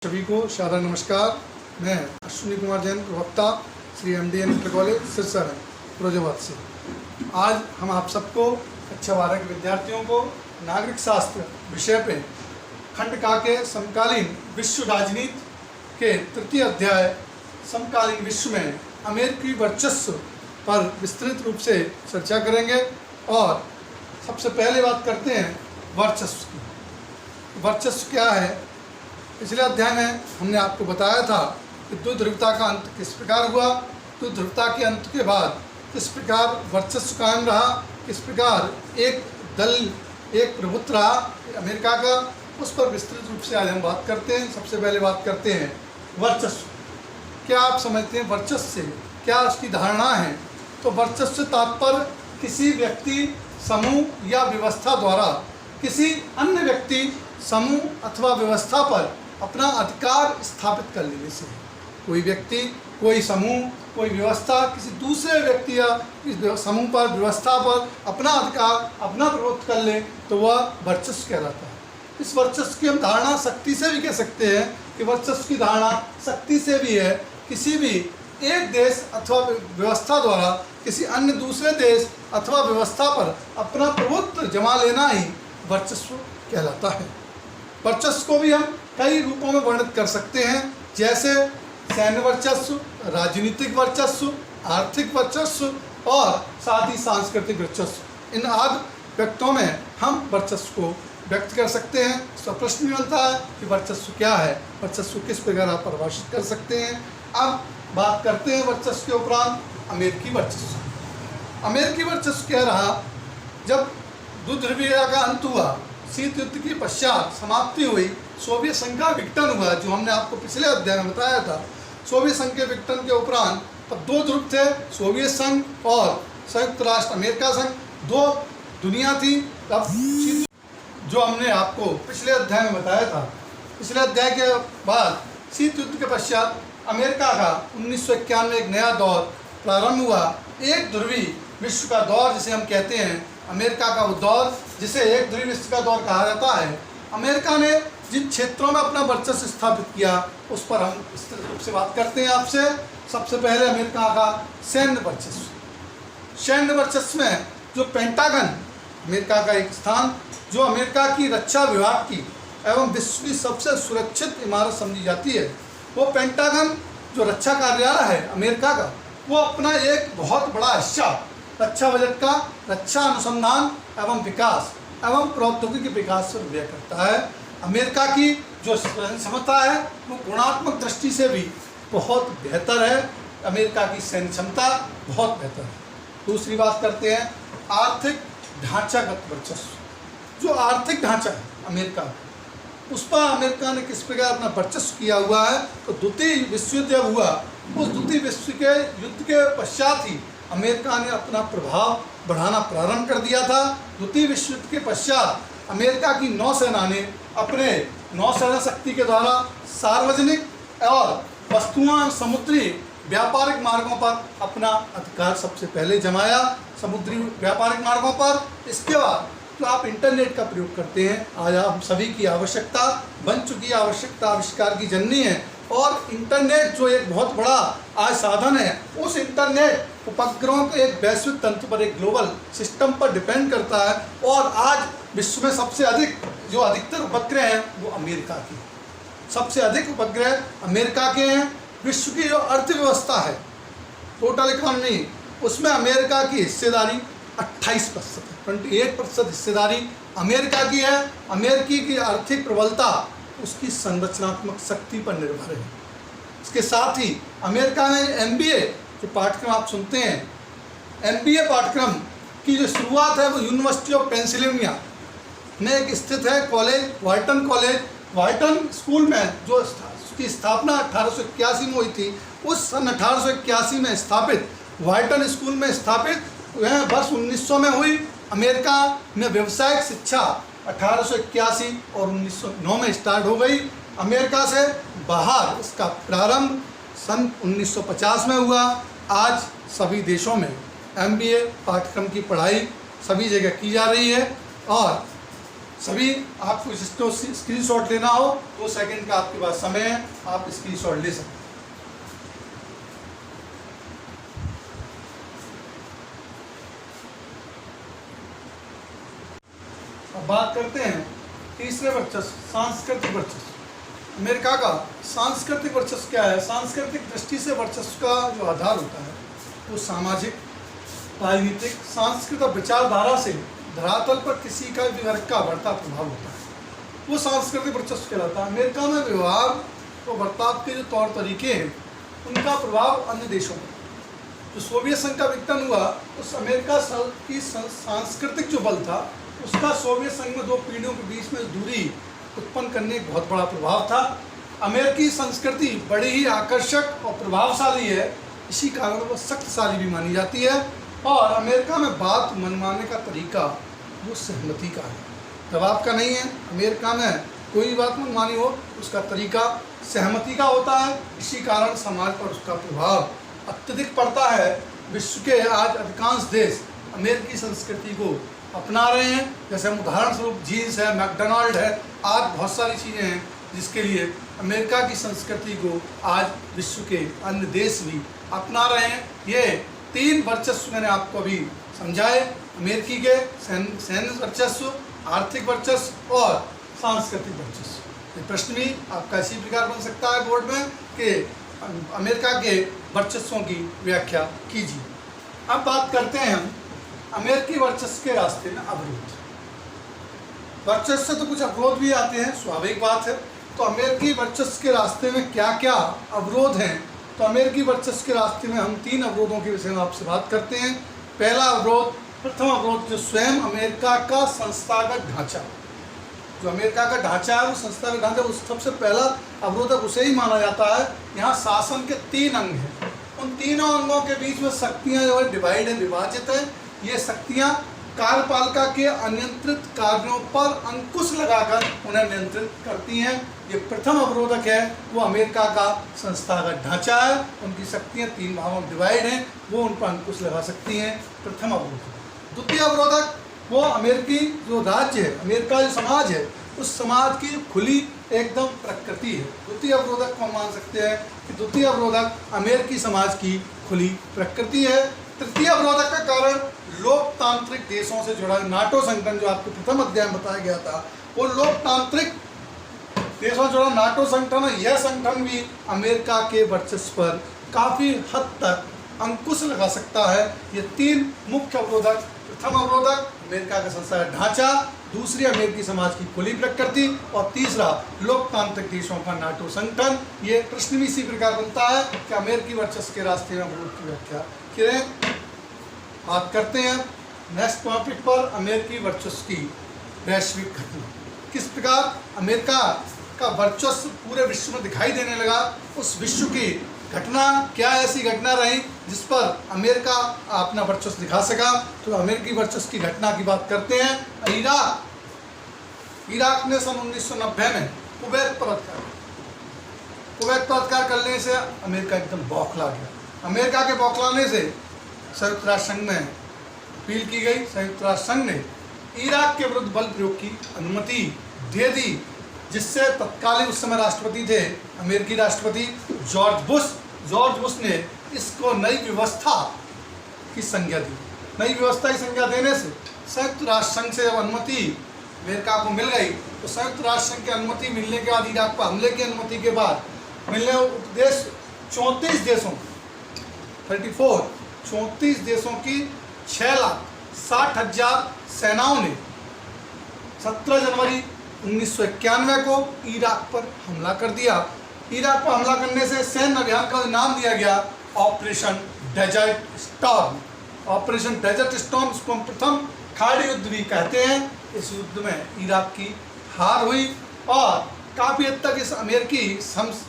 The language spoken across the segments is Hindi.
सभी को शारदा नमस्कार। मैं अश्विनी कुमार जैन, प्रवक्ता Shri MDN inter college Sirsa Firozabad से। आज हम आप सबको कक्षा 12 के विद्यार्थियों को नागरिक शास्त्र विषय पे खंड का के समकालीन विश्व राजनीति के तृतीय अध्याय समकालीन विश्व में अमेरिकी वर्चस्व पर विस्तृत रूप से चर्चा करेंगे। और सबसे पहले बात करते हैं वर्चस्व की। वर्चस्व क्या है? पिछले अध्याय में हमने आपको बताया था कि द्वि ध्रुवता का अंत किस प्रकार हुआ, द्वि ध्रुवता के अंत के बाद किस प्रकार वर्चस्व कायम रहा, किस प्रकार एक दल एक प्रभुत्व रहा अमेरिका का, उस पर विस्तृत रूप से आज हम बात करते हैं। सबसे पहले बात करते हैं वर्चस्व। क्या आप समझते हैं वर्चस्व से क्या उसकी धारणा है? तो वर्चस्व से तात्पर्य किसी व्यक्ति, समूह या व्यवस्था द्वारा किसी अन्य व्यक्ति, समूह अथवा व्यवस्था पर अपना अधिकार स्थापित कर लेने से। कोई व्यक्ति, कोई समूह, कोई व्यवस्था किसी दूसरे व्यक्ति या इस समूह पर, व्यवस्था पर अपना अधिकार, अपना प्रभुत्व कर ले तो वह वर्चस्व कहलाता है। इस वर्चस्व की हम धारणा शक्ति से भी कह सकते हैं कि वर्चस्व की धारणा शक्ति से भी है। किसी भी एक देश अथवा व्यवस्था द्वारा किसी अन्य दूसरे देश अथवा व्यवस्था पर अपना प्रभुत्व जमा लेना ही वर्चस्व कहलाता है। वर्चस्व को भी हम कई रूपों में वर्णित कर सकते हैं, जैसे सैन्य वर्चस्व, राजनीतिक वर्चस्व, आर्थिक वर्चस्व और साथ ही सांस्कृतिक वर्चस्व। इन आदि व्यक्तों में हम वर्चस्व को व्यक्त कर सकते हैं। तो प्रश्न भी बनता है कि वर्चस्व क्या है, वर्चस्व किस प्रकार आप परिभाषित कर सकते हैं। अब बात करते हैं वर्चस्व के उपरांत अमेरिकी वर्चस्व। अमेरिकी वर्चस्व क्या रहा? जब द्विध्रुवीयता का अंत हुआ, शीत युद्ध के पश्चात समाप्ति हुई, सोवियत संघ का विघटन हुआ, जो हमने आपको पिछले अध्याय में बताया था। सोवियत संघ के विघटन के उपरांत तब दो ध्रुव थे, सोवियत संघ और संयुक्त राष्ट्र अमेरिका संघ, दो दुनिया थी। तब जो हमने आपको पिछले अध्याय में बताया था, पिछले अध्याय के बाद शीत युद्ध के पश्चात अमेरिका का 1991 एक नया दौर प्रारंभ हुआ। एक ध्रुवी विश्व का दौर जिसे हम कहते हैं, अमेरिका का वो दौर जिसे एक ध्रुवी विश्व का दौर कहा जाता है। अमेरिका ने जिन क्षेत्रों में अपना वर्चस्व स्थापित किया उस पर हम विस्तृत रूप से बात करते हैं आपसे। सबसे पहले अमेरिका का सैन्य वर्चस्व। सैन्य वर्चस्व में जो पेंटागन, अमेरिका का एक स्थान जो अमेरिका की रक्षा विभाग की एवं विश्व की सबसे सुरक्षित इमारत समझी जाती है, वो पेंटागन जो रक्षा कार्यालय है अमेरिका का, वो अपना एक बहुत बड़ा हिस्सा रक्षा बजट का रक्षा अनुसंधान एवं विकास एवं प्रौद्योगिकी विकास पर व्यय करता है। अमेरिका की जो क्षमता है वो गुणात्मक दृष्टि से भी बहुत बेहतर है। अमेरिका की सैन्य क्षमता बहुत बेहतर है। दूसरी बात करते हैं आर्थिक ढांचागत वर्चस्व। जो आर्थिक ढांचा है अमेरिका का, उस पर अमेरिका ने किस प्रकार अपना वर्चस्व किया हुआ है? तो द्वितीय विश्व युद्ध जब हुआ, उस द्वितीय विश्व के युद्ध के पश्चात ही अमेरिका ने अपना प्रभाव बढ़ाना प्रारंभ कर दिया था। द्वितीय विश्व युद्ध के पश्चात अमेरिका की नौसेना ने अपने नौसेना शक्ति के द्वारा सार्वजनिक और वस्तुओं समुद्री व्यापारिक मार्गों पर अपना अधिकार सबसे पहले जमाया, समुद्री व्यापारिक मार्गों पर। इसके बाद तो आप इंटरनेट का प्रयोग करते हैं, आज आप सभी की आवश्यकता बन चुकी आवश्यकता आविष्कार की जननी है। और इंटरनेट जो एक बहुत बड़ा आज साधन है, उस इंटरनेट उपग्रहों के एक वैश्विक तंत्र पर, एक ग्लोबल सिस्टम पर डिपेंड करता है। और आज विश्व में सबसे अधिक जो अधिकतर उपग्रह हैं वो अमेरिका के, सबसे अधिक उपग्रह अमेरिका के हैं। विश्व की जो अर्थव्यवस्था है, टोटल इकोनॉमी, उसमें अमेरिका की हिस्सेदारी 28% है, 28% हिस्सेदारी अमेरिका की है। अमेरिकी की आर्थिक प्रबलता उसकी संरचनात्मक शक्ति पर निर्भर है। इसके साथ ही अमेरिका में MBA जो पाठ्यक्रम आप सुनते हैं, MBA पाठ्यक्रम की जो शुरुआत है वो यूनिवर्सिटी ऑफ पेंसिल्वेनिया में एक स्थित है कॉलेज, व्हाइटन कॉलेज। व्हाइटन स्कूल में जो उसकी स्थापना 1881 में हुई थी, उस सन 1881 में स्थापित व्हाइटन स्कूल में स्थापित वह वर्ष 1900 में हुई। अमेरिका में व्यावसायिक शिक्षा 1881 और 1909 में स्टार्ट हो गई। अमेरिका से बाहर इसका प्रारंभ सन 1950 में हुआ। आज सभी देशों में MBA पाठ्यक्रम की पढ़ाई सभी जगह की जा रही है और सभी आपको इसको स्क्रीनशॉट लेना हो 2 सेकंड का आपके पास समय है, आप स्क्रीनशॉट ले सकते हैं। अब बात करते हैं तीसरे वर्चस्व, सांस्कृतिक वर्चस्व। अमेरिका का सांस्कृतिक वर्चस्व क्या है? सांस्कृतिक दृष्टि से वर्चस्व का जो आधार होता है वो सामाजिक, राजनीतिक, सांस्कृतिक विचारधारा से धरातल पर किसी का भी वर्ग का बढ़ता प्रभाव होता है, वो सांस्कृतिक वर्चस्व कहलाता है। अमेरिका में व्यवहार और बर्ताव के जो तौर तरीके हैं उनका प्रभाव अन्य देशों में, जो सोवियत संघ का विघटन हुआ उस अमेरिका की सांस्कृतिक जो बल था उसका सोवियत संघ में 2 पीढ़ियों के बीच में दूरी उत्पन्न करने एक बहुत बड़ा प्रभाव था। अमेरिकी संस्कृति बड़ी ही आकर्षक और प्रभावशाली है, इसी कारण वह शक्तिशाली भी मानी जाती है। और अमेरिका में बात मनवाने का तरीका वो सहमति का है, दबाव का नहीं है। अमेरिका में कोई भी बात मनवानी हो उसका तरीका सहमति का होता है, इसी कारण समाज पर उसका प्रभाव अत्यधिक पड़ता है। विश्व के आज अधिकांश देश अमेरिकी संस्कृति को अपना रहे हैं, जैसे हम उदाहरण स्वरूप जीन्स है, मैकडोनाल्ड है, आज बहुत सारी चीज़ें हैं जिसके लिए अमेरिका की संस्कृति को आज विश्व के अन्य देश भी अपना रहे हैं। ये 3 वर्चस्व मैंने आपको अभी समझाए, अमेरिकी के सैन्य वर्चस्व, आर्थिक वर्चस्व और सांस्कृतिक वर्चस्व। ये प्रश्न भी आपका इसी प्रकार बन सकता है बोर्ड में कि अमेरिका के वर्चस्वों की व्याख्या कीजिए। अब बात करते हैं हम अमेरिकी वर्चस्व के रास्ते में अवरोध। वर्चस्व से तो कुछ अवरोध भी आते हैं, स्वाभाविक बात है। तो अमेरिकी वर्चस्व के रास्ते में क्या क्या अवरोध हैं? तो अमेरिकी वर्चस्व के रास्ते में हम 3 अवरोधों के विषय में आपसे बात करते हैं। पहला अवरोध, प्रथम अवरोध जो स्वयं अमेरिका का संस्थागत ढांचा, जो अमेरिका का ढांचा है वो संस्थागत ढांचा, उस सबसे पहला अवरोधक उसे ही माना जाता है। यहाँ शासन के 3 अंग हैं, उन तीनों अंगों के बीच में शक्तियाँ जो है डिवाइड है, विभाजित है। ये शक्तियाँ कार्यपालिका के अनियंत्रित कार्यों पर अंकुश लगाकर उन्हें नियंत्रित करती हैं। ये प्रथम अवरोधक है, वो अमेरिका का संस्थागत ढांचा है, उनकी शक्तियाँ 3 भागों में डिवाइड हैं, वो उन पर अंकुश लगा सकती हैं, प्रथम अवरोधक। द्वितीय अवरोधक वो अमेरिकी जो राज्य है, अमेरिका जो समाज है, उस समाज की खुली एकदम प्रकृति है। द्वितीय अवरोधक को हम मान सकते हैं कि द्वितीय अवरोधक अमेरिकी समाज की खुली प्रकृति है। तृतीय अवरोधक का कारण लोकतांत्रिक देशों से जुड़ा नाटो संगठन, जो आपको प्रथम अध्याय में बताया गया था, वो लोकतांत्रिक देशों से जुड़ा नाटो संगठन है। यह संगठन भी अमेरिका के वर्चस्व पर काफ़ी हद तक अंकुश लगा सकता है। ये 3 मुख्य अवरोधक, प्रथम अवरोधक अमेरिका का संस्थागत ढांचा, दूसरी अमेरिकी समाज की खुली प्रकृति और तीसरा लोकतांत्रिक देशों का नाटो संगठन। ये प्रश्न भी इसी प्रकार बनता है कि अमेरिकी वर्चस्व के रास्ते में अवरोध की व्याख्या करें। बात करते हैं नेक्स्ट टॉपिक पर, अमेरिकी वर्चस्व की वैश्विक घटना। किस प्रकार अमेरिका का वर्चस्व पूरे विश्व में दिखाई देने लगा, उस विश्व की घटना क्या ऐसी घटना रही जिस पर अमेरिका अपना वर्चस्व दिखा सका। तो अमेरिकी वर्चस्व की घटना की बात करते हैं। इराक ने सन 1990 में कुवैत पर अत्याचार करने से अमेरिका एकदम बौखला गया। अमेरिका के बौखलाने से संयुक्त राष्ट्र संघ में अपील की गई। संयुक्त राष्ट्र संघ ने इराक के विरुद्ध बल प्रयोग की अनुमति दे दी, जिससे तत्कालीन उस समय राष्ट्रपति थे अमेरिकी राष्ट्रपति जॉर्ज बुश ने इसको नई व्यवस्था की संज्ञा दी। नई व्यवस्था की संज्ञा देने से संयुक्त राष्ट्र संघ से जब अनुमति अमेरिका को मिल गई, तो संयुक्त राष्ट्र संघ की अनुमति मिलने के बाद, इराक पर हमले की अनुमति के बाद मिलने उपदेश 34 देशों 34 देशों की 6,60,000 सेनाओं ने 17 जनवरी 1991 को इराक पर हमला कर दिया। इराक पर हमला करने से सैन्य अभियान का नाम दिया गया Operation Desert Storm. Operation Desert Storm, इसको हम प्रथम खाड़ी युद्ध भी कहते हैं। इस युद्ध में इराक की हार हुई और काफ़ी हद तक इस अमेरिकी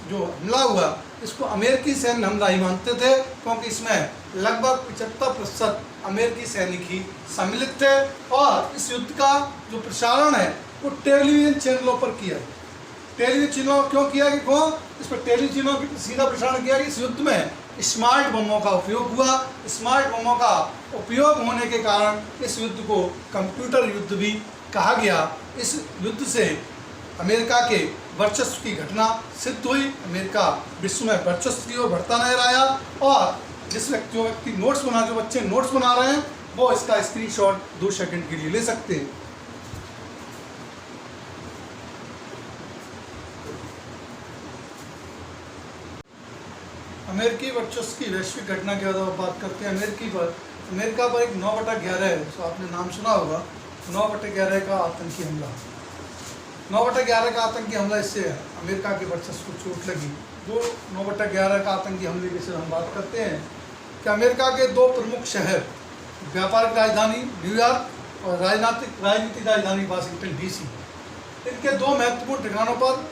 जो हमला हुआ इसको अमेरिकी सैन्य हमला ही मानते थे, क्योंकि इसमें लगभग 75% अमेरिकी सैनिक ही सम्मिलित थे। और इस युद्ध का जो प्रसारण है वो टेलीविजन चैनलों पर किया। टेलीविजन चैनलों क्यों किया कि इस पर टेलीविजन चैनलों की सीधा प्रसारण किया कि इस युद्ध में स्मार्ट बमों का उपयोग हुआ। स्मार्ट बमों का उपयोग होने के कारण इस युद्ध को कंप्यूटर युद्ध भी कहा गया। इस युद्ध से अमेरिका के वर्चस्व की घटना सिद्ध हुई। अमेरिका विश्व में वर्चस्व की ओर बढ़ता नजर आया। और जिस व्यक्ति नोट्स बना जो बच्चे नोट्स बना रहे हैं वो इसका स्क्रीनशॉट 2 सेकंड के लिए ले सकते हैं। अमेरिकी वर्चस्व की वैश्विक घटना के बाद बात करते हैं। अमेरिका पर एक 9/11 है, तो आपने नाम सुना होगा 9/11 का आतंकी हमला। 9/11 का आतंकी हमला इससे अमेरिका के वर्चस्व को चोट लगी। जो 9/11 का आतंकी हमले की से हम बात करते हैं कि अमेरिका के 2 प्रमुख शहर, व्यापारिक राजधानी न्यूयॉर्क और राजनीतिक राजधानी वाशिंगटन DC, इनके 2 महत्वपूर्ण ठिकानों पर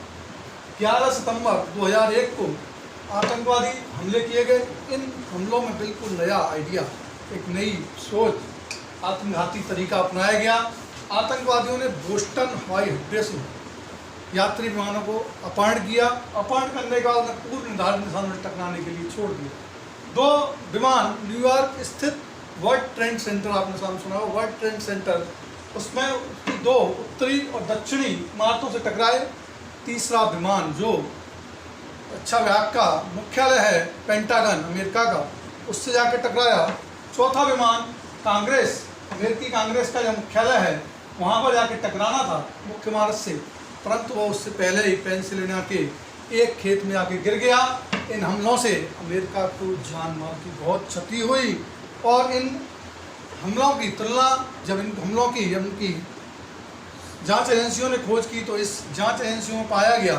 11 सितंबर 2001 को आतंकवादी हमले किए गए। इन हमलों में बिल्कुल नया आइडिया, एक नई सोच, आत्मघाती तरीका अपनाया गया। आतंकवादियों ने बोस्टन हवाई अड्डे से यात्री विमानों को अपहरण किया। अपहरण करने के बाद उन्हें पूर्व निर्धारित निशानों में टकराने के लिए छोड़ दिया। 2 विमान न्यूयॉर्क स्थित वर्ल्ड ट्रेड सेंटर, आपने नाम सुना हो वर्ल्ड ट्रेड सेंटर, उसमें 2 उत्तरी और दक्षिणी इमारतों से टकराए। तीसरा विमान जो रक्षा विभाग का मुख्यालय है पेंटागन अमेरिका का, उससे जाकर टकराया। चौथा विमान अमेरिकी कांग्रेस का जो मुख्यालय है वहाँ पर जाकर टकराना था मुख्य इमारत से, परंतु वो उससे पहले ही पेंसिल्वेनिया के एक खेत में आके गिर गया। इन हमलों से अमेरिका को जान माल की बहुत क्षति हुई। और इन हमलों की तुलना जब उनकी जांच एजेंसियों ने खोज की तो इस जांच एजेंसियों में पाया गया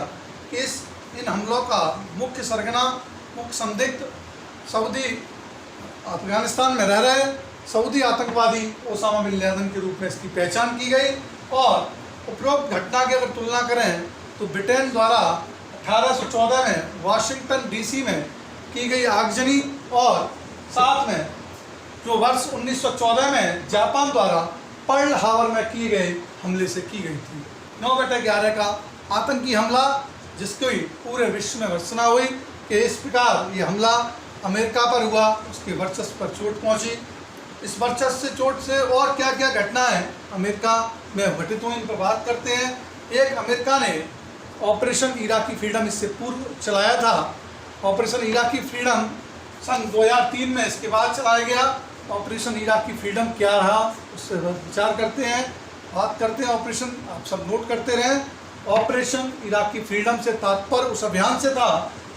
कि इन हमलों का मुख्य संदिग्ध सऊदी अफगानिस्तान में रह रहे सऊदी आतंकवादी ओसामा बिन लादेन के रूप में इसकी पहचान की गई। और उपरोक्त घटना की अगर तुलना करें तो ब्रिटेन द्वारा 1814 में वाशिंगटन DC में की गई आगजनी और साथ में जो वर्ष 1914 में जापान द्वारा पर्ल हार्बर में किए गए हमले से की गई थी। 9/11 का आतंकी हमला जिसकी पूरे विश्व में भर्त्सना हुई कि इस प्रकार ये हमला अमेरिका पर हुआ, उसके वर्चस्व पर चोट पहुंची। इस वर्चस्व से चोट से और क्या क्या घटनाएं अमेरिका में घटित हुई, इन पर बात करते हैं। एक, अमेरिका ने ऑपरेशन इराकी फ्रीडम इससे पूर्व चलाया था। ऑपरेशन इराकी फ्रीडम सन 2003 में इसके बाद चलाया गया। ऑपरेशन इराकी फ्रीडम क्या रहा उससे विचार करते हैं, बात करते हैं। ऑपरेशन आप सब नोट करते रहें। ऑपरेशन इराकी फ्रीडम से तात्पर्य उस अभियान से था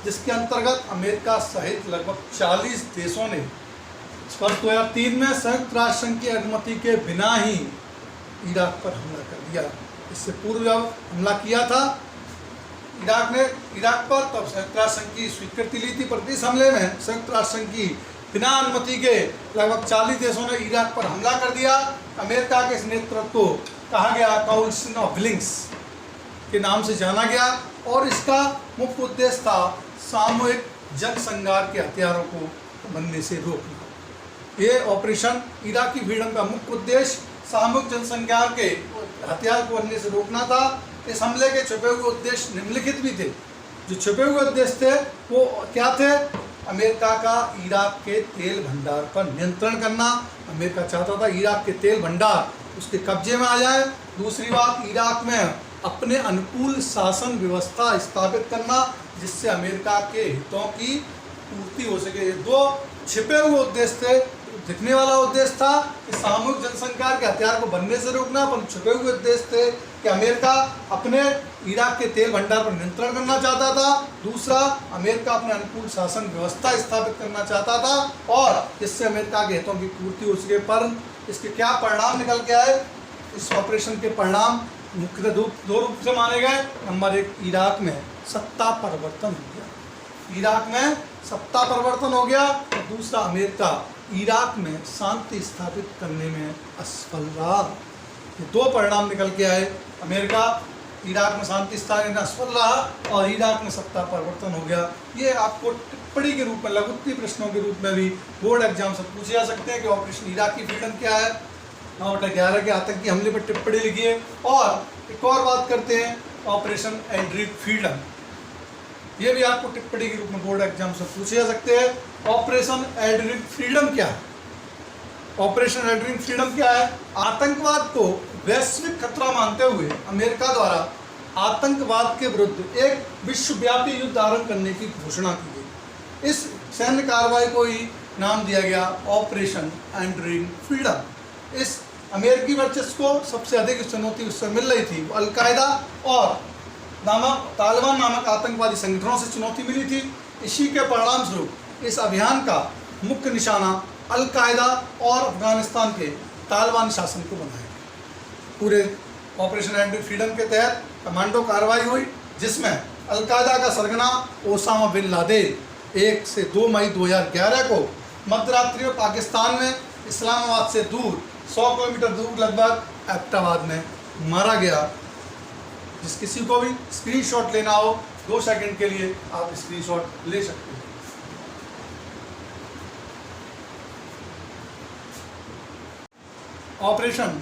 जिसके अंतर्गत अमेरिका सहित लगभग 40 देशों ने वर्ष 2003 में संयुक्त राष्ट्र संघ की अनुमति के बिना ही इराक पर हमला कर दिया। इससे पूर्व जब हमला किया था इराक पर, तब संयुक्त राष्ट्र संघ की स्वीकृति ली थी, पर इस हमले में संयुक्त राष्ट्र संघ की बिना अनुमति के लगभग 40 देशों ने इराक पर हमला कर दिया। अमेरिका के इस नेतृत्व को कहा गया काउंसिल ऑफ विलिंग्स के नाम से जाना गया और इसका मुख्य उद्देश्य था सामूहिक जनसंहार के हथियारों को बनने से रोकना। ये ऑपरेशन इराकी फ्रीडम का मुख्य उद्देश्य सामूहिक जनसंहार के हथियार को बनने से रोकना था। इस हमले के छुपे हुए उद्देश्य निम्नलिखित भी थे। जो छुपे हुए उद्देश्य थे वो क्या थे? अमेरिका का इराक के तेल भंडार पर नियंत्रण करना। अमेरिका चाहता था इराक के तेल भंडार उसके कब्जे में आ जाए। दूसरी बात, इराक में अपने अनुकूल शासन व्यवस्था स्थापित करना जिससे अमेरिका के हितों की पूर्ति हो सके। ये 2 छिपे हुए उद्देश्य थे। दिखने वाला उद्देश्य था कि सामूहिक जनसंहार के हथियार को बनने से रोकना, पर छुपे हुए उद्देश्य थे कि अमेरिका अपने इराक के तेल भंडार पर नियंत्रण करना चाहता था। दूसरा, अमेरिका अपने अनुकूल शासन व्यवस्था स्थापित करना चाहता था और इससे अमेरिका के हितों की पूर्ति हो सके। पर इसके क्या परिणाम निकल के आए? इस ऑपरेशन के परिणाम मुख्यतः 2 रूप से माने गए। नंबर 1, इराक में सत्ता परिवर्तन हो गया। इराक में सत्ता परिवर्तन हो गया। और दूसरा, अमेरिका इराक में शांति स्थापित करने में असफल रहा। ये 2 परिणाम निकल के आए। अमेरिका इराक में शांति स्थापित में असफल रहा और इराक में सत्ता परिवर्तन हो गया। ये आपको टिप्पणी के रूप में, लघुत्तरीय प्रश्नों के रूप में भी बोर्ड एग्जाम से पूछे जा सकते हैं कि ऑपरेशन इराकी फ्रीडम क्या है। 9/11 के आतंकी हमले पर टिप्पणी लिखिए। और एक और बात करते हैं, ऑपरेशन एंड्रीव फ्रीडम, ये भी आपको टिप्पणी के रूप में बोर्ड एग्जाम से पूछे जा सकते हैं। ऑपरेशन एंड्रीव फ्रीडम क्या है? ऑपरेशन एंड्यूरिंग फ्रीडम क्या है? आतंकवाद को वैश्विक खतरा मानते हुए अमेरिका द्वारा आतंकवाद के विरुद्ध एक विश्वव्यापी युद्ध आरंभ करने की घोषणा की गई। इस सैन्य कार्रवाई को ही नाम दिया गया ऑपरेशन एंड्यूरिंग फ्रीडम। इस अमेरिकी वर्चस्व को सबसे अधिक चुनौती उससे मिल रही थी, वो अलकायदा और तालिबान नामक आतंकवादी संगठनों से चुनौती मिली थी। इसी के परिणाम स्वरूप इस अभियान का मुख्य निशाना अलकायदा और अफगानिस्तान के तालिबान शासन को बनाया गया। पूरे ऑपरेशन एंड्यूरिंग फ्रीडम के तहत कमांडो कार्रवाई हुई, जिसमें अलकायदा का सरगना ओसामा बिन लादेन 1 से 2 मई 2011 को मध्यरात्रि में पाकिस्तान में इस्लामाबाद से दूर 100 किलोमीटर दूर लगभग एबटाबाद में मारा गया। जिस किसी को भी स्क्रीनशॉट लेना हो 2 सेकंड के लिए आप स्क्रीनशॉट ले सकते हैं। Operation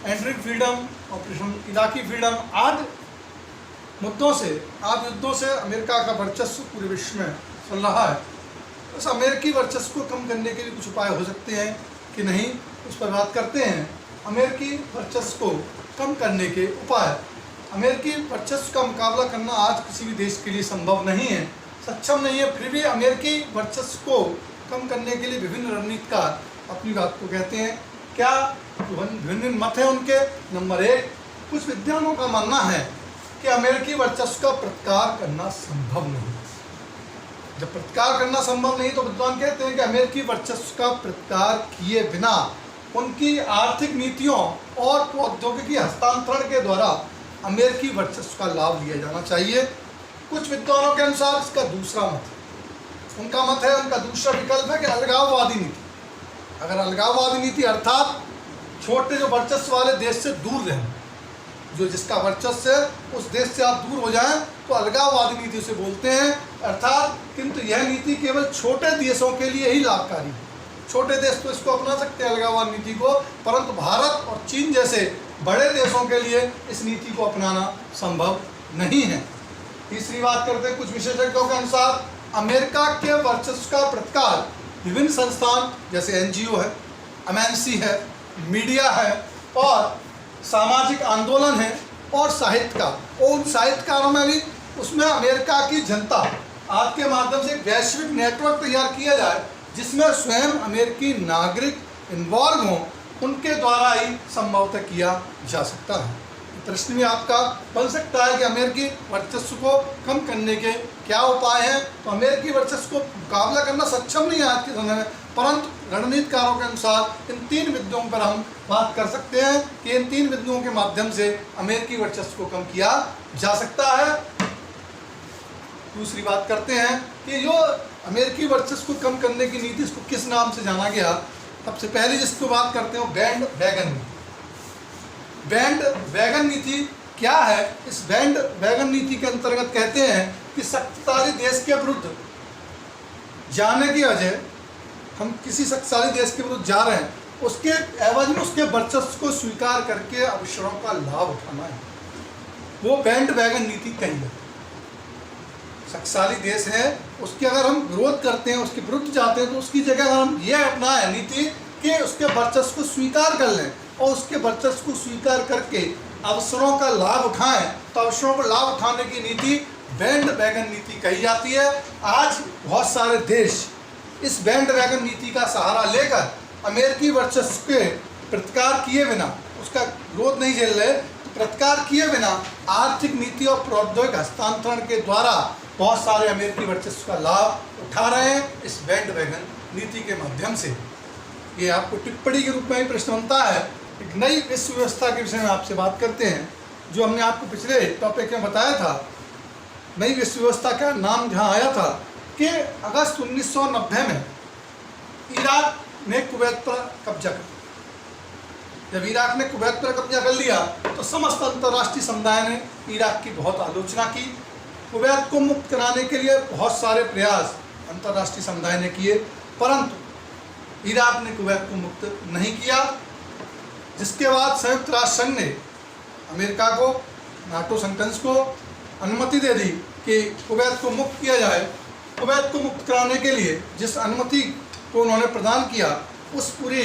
enduring freedom, operation Iraqi freedom आदि मुद्दों से, आदि युद्धों से अमेरिका का वर्चस्व पूरे विश्व में चल रहा है। उस अमेरिकी वर्चस्व को कम करने के लिए कुछ उपाय हो सकते हैं कि नहीं, उस पर बात करते हैं। अमेरिकी वर्चस्व को कम करने के उपाय। अमेरिकी वर्चस्व का मुकाबला करना आज किसी भी देश के लिए संभव नहीं है, सक्षम नहीं है। फिर भी अमेरिकी वर्चस्व को कम करने के लिए विभिन्न रणनीतिकार अपनी बात को कहते हैं। क्या विभिन्न मत हैं उनके? नंबर 1, कुछ विद्वानों का मानना है कि अमेरिकी वर्चस्व का प्रतिकार करना संभव नहीं। जब प्रतिकार करना संभव नहीं तो विद्वान कहते हैं कि अमेरिकी वर्चस्व का प्रतिकार किए बिना उनकी आर्थिक नीतियों और प्रौद्योगिकी हस्तांतरण के द्वारा अमेरिकी वर्चस्व का लाभ लिया जाना चाहिए। कुछ विद्वानों के अनुसार इसका दूसरा मत है, उनका दूसरा विकल्प है कि अलगाववादी नीति। अगर अलगाववादी नीति अर्थात छोटे जो वर्चस्व वाले देश से दूर रहें, जो जिसका वर्चस्व है उस देश से आप दूर हो जाएं, तो अलगाववादी नीति उसे बोलते हैं। अर्थात किंतु यह नीति केवल छोटे देशों के लिए ही लाभकारी है। छोटे देश तो इसको अपना सकते हैं अलगाववाद नीति को, परंतु भारत और चीन जैसे बड़े देशों के लिए इस नीति को अपनाना संभव नहीं है। तीसरी बात करते हैं, कुछ विशेषज्ञों के अनुसार अमेरिका के वर्चस्व का प्रतिकार विभिन्न संस्थान जैसे NGO है, MNC है, मीडिया है और सामाजिक आंदोलन है और साहित्यकार, और उन साहित्यकारों में भी उसमें अमेरिका की जनता आज के माध्यम से एक वैश्विक नेटवर्क तैयार किया जाए जिसमें स्वयं अमेरिकी नागरिक इन्वॉल्व हों, उनके द्वारा ही संभवतः किया जा सकता है। प्रश्न भी आपका बन सकता है कि अमेरिकी वर्चस्व को कम करने के क्या उपाय हैं। तो अमेरिकी वर्चस्व को मुकाबला करना सक्षम नहीं है आज के समय में, परंतु रणनीतिकारों के अनुसार इन 3 बिंदुओं पर हम बात कर सकते हैं कि इन 3 बिंदुओं के माध्यम से अमेरिकी वर्चस्व को कम किया जा सकता है। दूसरी बात करते हैं कि जो अमेरिकी वर्चस्व को कम करने की नीति, इसको किस नाम से जाना गया। सबसे पहले जिसको बात करते हैं बैंड वैगन नीति। बैंड वैगन नीति क्या है? इस बैंड वैगन नीति के अंतर्गत कहते हैं कि शक्तिशाली देश के विरुद्ध जाने की वजह, हम किसी शक्तिशाली देश के विरुद्ध जा रहे हैं, उसके एवज में उसके वर्चस्व को स्वीकार करके अवसरों का लाभ उठाना है, वो बैंड वैगन नीति कही है। शक्तिशाली देश है, उसके अगर हम विरोध करते हैं, उसके विरुद्ध जाते हैं, तो उसकी जगह अगर हम ये अपनाएं नीति कि उसके वर्चस्व को स्वीकार कर लें और उसके वर्चस्व को स्वीकार करके अवसरों का लाभ उठाएं, तो अवसरों का लाभ उठाने की नीति बैंड वैगन नीति कही जाती है। आज बहुत सारे देश इस बैंड वैगन नीति का सहारा लेकर अमेरिकी वर्चस्व के प्रतिकार किए बिना, उसका विरोध नहीं झेल रहे, तो प्रतिकार किए बिना आर्थिक नीति और प्रौद्योगिक हस्तांतरण के द्वारा बहुत सारे अमेरिकी वर्चस्व का लाभ उठा रहे हैं इस बैंड वैगन नीति के माध्यम से। ये आपको टिप्पणी के रूप में ही प्रश्न बनता है। एक नई विश्व व्यवस्था के विषय में आपसे बात करते हैं, जो हमने आपको पिछले टॉपिक में बताया था। नई विश्व व्यवस्था का नाम जहाँ आया था कि अगस्त 1990 में इराक ने कुवैत पर कब्जा कर, जब इराक ने कुवैत पर कब्जा कर लिया तो समस्त अंतर्राष्ट्रीय समुदाय ने इराक की बहुत आलोचना की। कुवैत को मुक्त कराने के लिए बहुत सारे प्रयास अंतर्राष्ट्रीय समुदाय ने किए, परंतु इराक ने कुवैत को मुक्त नहीं किया। जिसके बाद संयुक्त राष्ट्र संघ ने अमेरिका को, नाटो संघ को अनुमति दे दी कि कुवैत को मुक्त किया जाए। कुवैत को मुक्त कराने के लिए जिस अनुमति को उन्होंने प्रदान किया, उस पूरी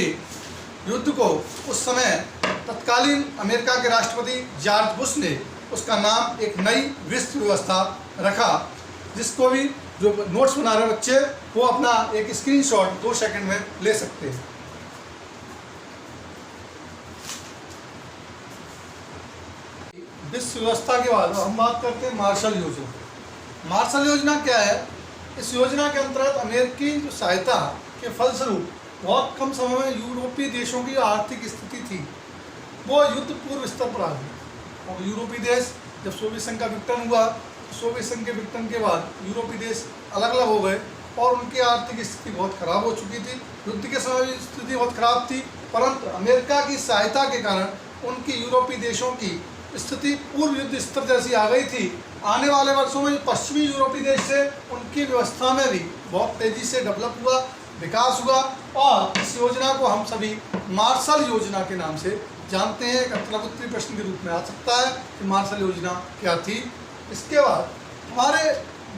युद्ध को उस समय तत्कालीन अमेरिका के राष्ट्रपति जॉर्ज बुश ने उसका नाम एक नई विश्व व्यवस्था रखा, जिसको भी जो नोट्स बना रहे बच्चे वो अपना एक स्क्रीनशॉट 2 सेकंड में ले सकते हैं। विश्व व्यवस्था के बाद हम बात करते हैं मार्शल योजना। मार्शल योजना क्या है? इस योजना के अंतर्गत अमेरिकी जो सहायता के फलस्वरूप बहुत कम समय में यूरोपीय देशों की आर्थिक स्थिति थी वो युद्ध पूर्व स्तर पर आ गई। और यूरोपीय देश जब सोवियत संघ का विघटन हुआ, सोवियत संघ के विघटन के बाद यूरोपीय देश अलग अलग हो गए और उनकी आर्थिक स्थिति बहुत खराब हो चुकी थी। युद्ध के समय भी स्थिति बहुत खराब थी, परंतु अमेरिका की सहायता के कारण उनकी यूरोपीय देशों की स्थिति पूर्व युद्ध स्तर जैसी आ गई थी। आने वाले वर्षों में पश्चिमी यूरोपीय देश से उनकी व्यवस्था में भी बहुत तेजी से डेवलप हुआ, विकास हुआ और इस योजना को हम सभी मार्शल योजना के नाम से जानते हैं। एक अत्यावश्यक प्रश्न के रूप में आ सकता है कि मार्शल योजना क्या थी। इसके बाद हमारे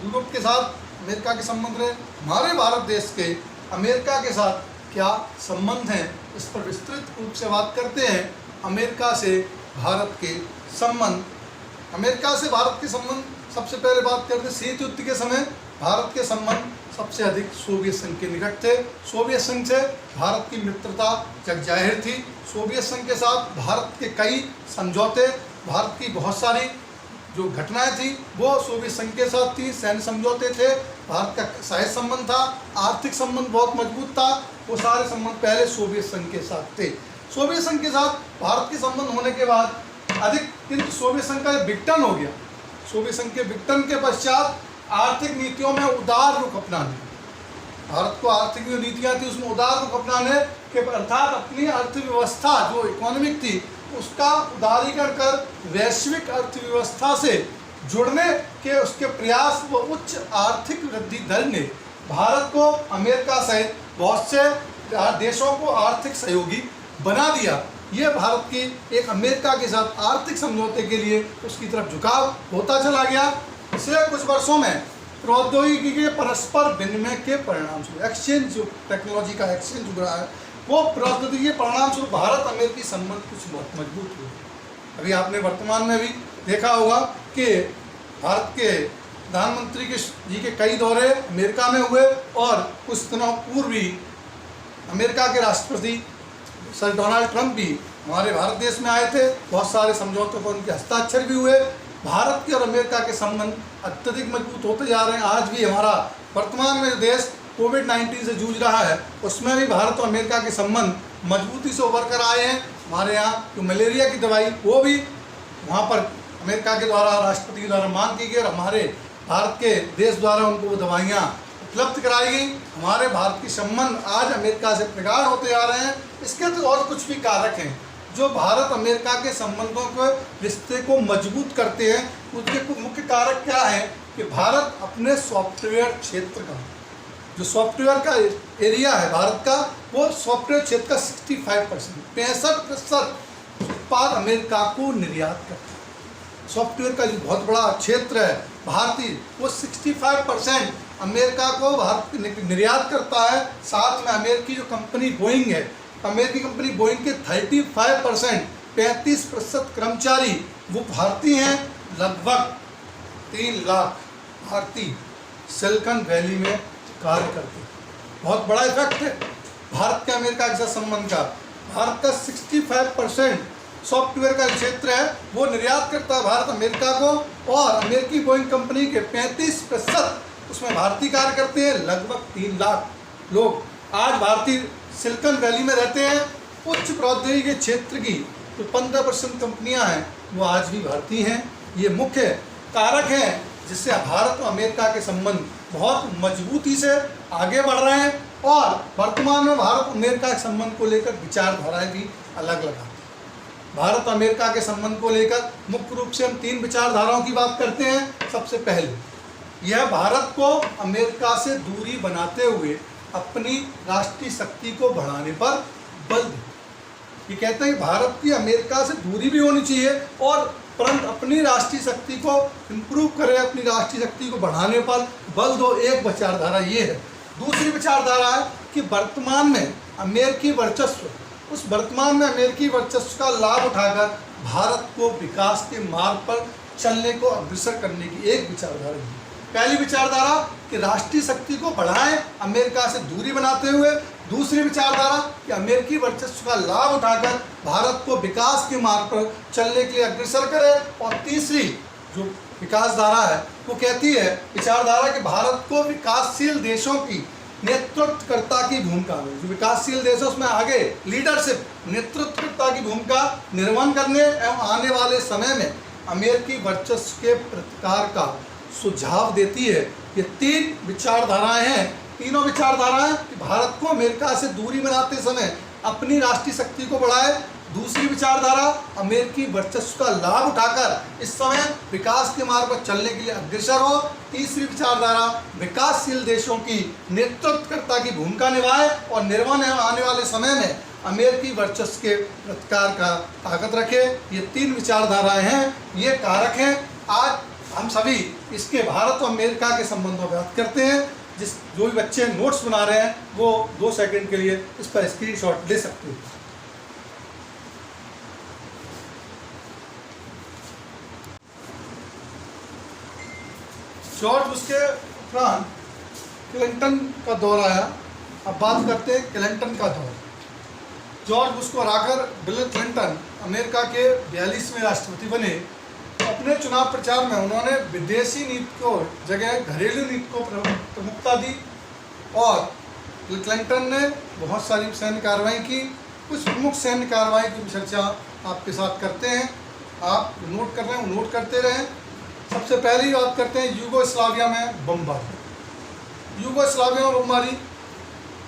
यूरोप के साथ अमेरिका के संबंध रहे, हमारे भारत देश के अमेरिका के साथ क्या संबंध हैं, इस पर विस्तृत रूप से बात करते हैं। अमेरिका से भारत के संबंध, अमेरिका से भारत के संबंध सबसे पहले बात करते हैं। शीत युद्ध के समय भारत के संबंध सबसे अधिक सोवियत संघ के निकट थे। सोवियत संघ से भारत की मित्रता जग जाहिर थी। सोवियत संघ के साथ भारत के कई समझौते, भारत की बहुत सारी जो घटनाएं थी वो सोवियत संघ के साथ थी। सैन्य समझौते थे, भारत का साहित्य संबंध था, आर्थिक संबंध बहुत मजबूत था। वो सारे संबंध पहले सोवियत संघ के साथ थे। सोवियत संघ के साथ भारत के संबंध होने के बाद अधिक, किंतु सोवियत संघ का विघटन हो गया। सोवियत संघ के विघटन के पश्चात आर्थिक नीतियों में उदार रुख अपनाने, भारत को आर्थिक जो नीतियाँ थी उसमें उदार रुख अपनाने के अर्थात अपनी अर्थव्यवस्था जो इकोनॉमिक थी उसका उदारीकरण कर वैश्विक अर्थव्यवस्था से जुड़ने के उसके प्रयास व उच्च आर्थिक वृद्धि दर ने भारत को अमेरिका सहित बहुत से देशों को आर्थिक सहयोगी बना दिया। ये भारत की एक अमेरिका के साथ आर्थिक समझौते के लिए उसकी तरफ झुकाव होता चला गया। पिछले कुछ वर्षों में प्रौद्योगिकी के परस्पर विनिमय के परिणाम स्वरूप एक्सचेंज, जो टेक्नोलॉजी का एक्सचेंज हो रहा है, वो प्रौद्योगिकी के परिणाम स्वरूप भारत अमेरिकी संबंध कुछ बहुत मजबूत हुए। अभी आपने वर्तमान में भी देखा होगा कि भारत के प्रधानमंत्री जी के कई दौरे अमेरिका में हुए और कुछ दिनों पूर्व भी अमेरिका के राष्ट्रपति सर डोनाल्ड ट्रंप भी हमारे भारत देश में आए थे। बहुत सारे समझौतों पर उनके हस्ताक्षर भी हुए। भारत के और अमेरिका के संबंध अत्यधिक मजबूत होते जा रहे हैं। आज भी हमारा वर्तमान में जो देश कोविड-19 से जूझ रहा है उसमें भी भारत और अमेरिका के संबंध मजबूती से उभर कर आए हैं। हमारे यहाँ जो मलेरिया की दवाई वो भी वहाँ पर अमेरिका के द्वारा, राष्ट्रपति के द्वारा मांग की गई और हमारे भारत के देश द्वारा उनको वो दवाइयाँ उपलब्ध कराई गई। हमारे भारत के संबंध आज अमेरिका से प्रगाढ़ होते जा रहे हैं। इसके तो और कुछ भी कारक हैं जो भारत अमेरिका के संबंधों के रिश्ते को मजबूत करते हैं। उसके कुछ मुख्य कारक क्या है कि भारत अपने सॉफ्टवेयर क्षेत्र का, जो सॉफ्टवेयर का एरिया है भारत का, वो सॉफ्टवेयर क्षेत्र का 65% उत्पाद अमेरिका को निर्यात करता है। सॉफ्टवेयर का जो बहुत बड़ा क्षेत्र है भारतीय, वो 65% अमेरिका को भारत निर्यात करता है। साथ में अमेरिकी जो कंपनी बोइंग है, अमेरिकी कंपनी बोइंग के 35% कर्मचारी वो भारतीय हैं। लगभग 3 लाख भारतीय सिलिकॉन वैली में कार्य करते हैं। बहुत बड़ा इफेक्ट है भारत के अमेरिका के साथ संबंध का। भारत का 65% सॉफ्टवेयर का क्षेत्र है वो निर्यात करता है भारत अमेरिका को, और अमेरिकी बोइंग कंपनी के 35% उसमें भारतीय कार्य करते हैं। लगभग 3 लाख लोग आज भारतीय सिलिकॉन वैली में रहते हैं। उच्च प्रौद्योगिकी के क्षेत्र की जो 15% कंपनियां हैं वो आज भी भारतीय हैं। ये मुख्य कारक हैं जिससे भारत और अमेरिका के संबंध बहुत मजबूती से आगे बढ़ रहे हैं। और वर्तमान में भारत अमेरिका के संबंध को लेकर विचारधाराएं भी अलग अलग आती हैं। भारत अमेरिका के संबंध को लेकर मुख्य रूप से हम 3 विचारधाराओं की बात करते हैं। सबसे पहले यह भारत को अमेरिका से दूरी बनाते हुए अपनी राष्ट्रीय शक्ति को बढ़ाने पर बल देते। ये कहते हैं कि भारत की अमेरिका से दूरी भी होनी चाहिए और परंतु अपनी राष्ट्रीय शक्ति को इम्प्रूव करें, अपनी राष्ट्रीय शक्ति को बढ़ाने पर बल दो। एक विचारधारा ये है। दूसरी विचारधारा है कि वर्तमान में अमेरिकी वर्चस्व उस वर्तमान में अमेरिकी वर्चस्व का लाभ उठाकर भारत को विकास के मार्ग पर चलने को अग्रसर करने की एक विचारधारा है। पहली विचारधारा कि राष्ट्रीय शक्ति को बढ़ाएं अमेरिका से दूरी बनाते हुए, दूसरी विचारधारा कि अमेरिकी वर्चस्व का लाभ उठाकर भारत को विकास के मार्ग पर चलने के लिए अग्रसर करें, और तीसरी जो विकास धारा है वो कहती है विचारधारा कि भारत को विकासशील देशों की नेतृत्वकर्ता की भूमिका में, जो विकासशील देश है उसमें आगे लीडरशिप नेतृत्वकर्ता की भूमिका निर्वहन करने एवं आने वाले समय में अमेरिकी वर्चस्व के प्रतिकार का सुझाव देती है। ये तीन विचारधाराएं हैं। तीनों विचारधाराएं कि भारत को अमेरिका से दूरी बनाते समय अपनी राष्ट्रीय शक्ति को बढ़ाए, दूसरी विचारधारा अमेरिकी वर्चस्व का लाभ उठाकर इस समय विकास के मार्ग पर चलने के लिए अग्रसर हो, तीसरी विचारधारा विकासशील देशों की नेतृत्वकर्ता की भूमिका निभाए और निर्वहन आने वाले समय में अमेरिकी वर्चस्व के प्रतिकार का ताकत रखे। ये तीन विचारधाराएं हैं, ये कारक हैं। आज हम सभी इसके भारत और अमेरिका के संबंधों पर बात करते हैं। जो भी बच्चे नोट्स बना रहे हैं वो 2 सेकंड के लिए इस पर स्क्रीनशॉट ले सकते हैं। जॉर्ज बुश के उपरांत क्लिंटन का दौर आया। अब बात करते हैं क्लिंटन का दौर। जॉर्ज बुश को हराकर बिल क्लिंटन अमेरिका के 42वें राष्ट्रपति बने। अपने चुनाव प्रचार में उन्होंने विदेशी नीति को जगह घरेलू नीति को प्रमुखता दी और बिल क्लिंटन ने बहुत सारी सैन्य कार्रवाई की। कुछ प्रमुख सैन्य कार्रवाई की चर्चा आपके साथ करते हैं। आप नोट कर रहे हैं वो नोट करते रहें। सबसे पहली बात करते हैं यूगोस्लाविया में बमबारी। यूगोस्लाविया में बमबारी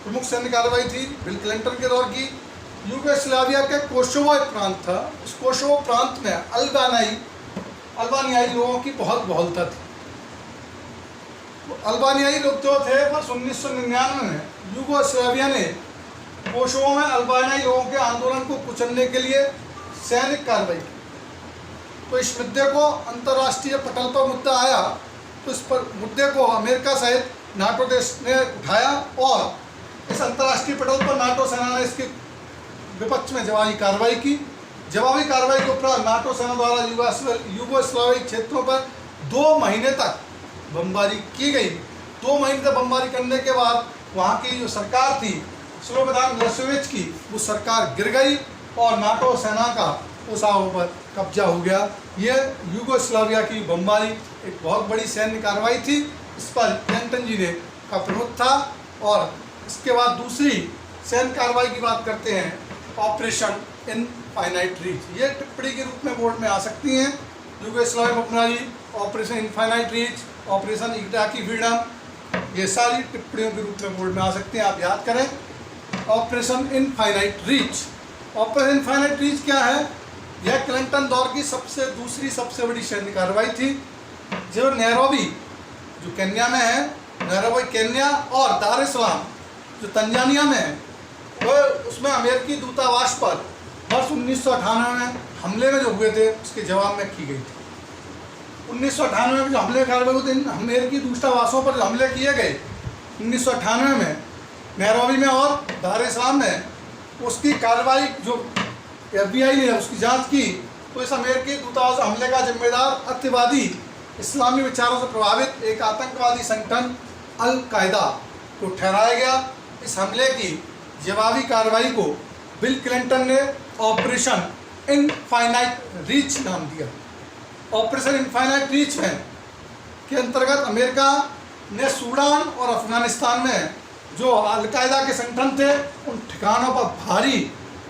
प्रमुख सैन्य कार्रवाई थी बिल क्लिंटन के दौर की। यूगोस्लाविया के कोसोवो प्रांत था। उस कोसोवो प्रांत में अल्बानियाई लोगों की बहुत बहुलता थी। अल्बानियाई लोग जो थे बस 1999 में यूगोस्लाविया ने कोसोवो में अल्बानियाई लोगों के आंदोलन को कुचलने के लिए सैनिक कार्रवाई की। तो इस मुद्दे को अंतर्राष्ट्रीय पटल पर मुद्दा आया, तो इस पर मुद्दे को अमेरिका सहित नाटो देश ने उठाया और इस अंतर्राष्ट्रीय पटल पर नाटो सेना ने इसके विपक्ष में जवाबी कार्रवाई की। जवाबी कार्रवाई के उपरांत नाटो सेना द्वारा यूगोस्लाविया क्षेत्रों पर 2 महीने तक बमबारी की गई। 2 महीने तक बमबारी करने के बाद वहाँ की जो सरकार थी स्लोबोदान मिलोसेविच की, वो सरकार गिर गई और नाटो सेना का कोसोवो पर कब्जा हो गया। ये यूगोस्लाविया की बमबारी एक बहुत बड़ी सैन्य कार्रवाई थी। इस पर क्लिंटन जी ने का प्रमुख था। और इसके बाद दूसरी सैन्य कार्रवाई की बात करते हैं, ऑपरेशन इनफाइनाइट रीच। ये टिप्पणी के रूप में बोर्ड में आ सकती हैं। यूगोस्लाविया बमबारी, operation infinite reach, operation Iraqi freedom, ये सारी टिप्पणियों के रूप में बोर्ड में आ सकते हैं। आप याद करें operation infinite reach. Operation infinite reach क्या है? यह क्लिंटन दौर की दूसरी सबसे बड़ी सैन्य कार्रवाई थी। जो नैरोबी जो केन्या में है, नैरोबी केन्या, और दार एस सलाम जो तंजानिया में है, वो उसमें अमेरिकी दूतावास पर वर्ष 1998 में हमले में जो हुए थे उसके जवाब में की गई थी। 1998 में जो हमले कार्रवाई हुए थे, अमेरिकी दूतावासों पर हमले किए गए 1998 में नैरोबी में और दार एस सलाम में, उसकी कार्रवाई जो FBI ने उसकी जांच की, तो इस अमेरिकी दूतावास हमले का जिम्मेदार अत्यवादी इस्लामी विचारों से प्रभावित एक आतंकवादी संगठन अल कायदा को ठहराया गया। इस हमले की जवाबी कार्रवाई को बिल क्लिंटन ने ऑपरेशन इनफाइनाइट रीच नाम दिया। ऑपरेशन इनफाइनाइट रीच में के अंतर्गत अमेरिका ने सूडान और अफगानिस्तान में जो अल कायदा के संगठन थे उन ठिकानों पर भारी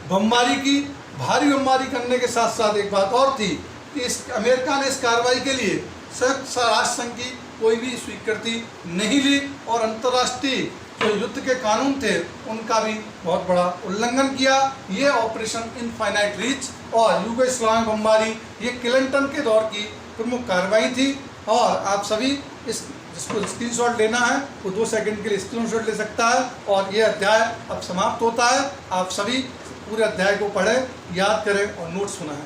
बमबारी की। भारी बमबारी करने के साथ साथ एक बात और थी कि इस अमेरिका ने इस कार्रवाई के लिए संयुक्त राष्ट्र संघ की कोई भी स्वीकृति नहीं ली और अंतर्राष्ट्रीय जो युद्ध के कानून थे उनका भी बहुत बड़ा उल्लंघन किया। ये ऑपरेशन इनफाइनाइट रीच और यूगोस्लाविया बमबारी ये क्लिंटन के दौर की प्रमुख कार्रवाई थी। और आप सभी जिसको स्क्रीनशॉट लेना है वो 2 सेकंड के लिए स्क्रीनशॉट ले सकता है। और ये अध्याय अब समाप्त होता है। आप सभी पूरे अध्याय को पढ़ें, याद करें और नोट्स सुनाएं।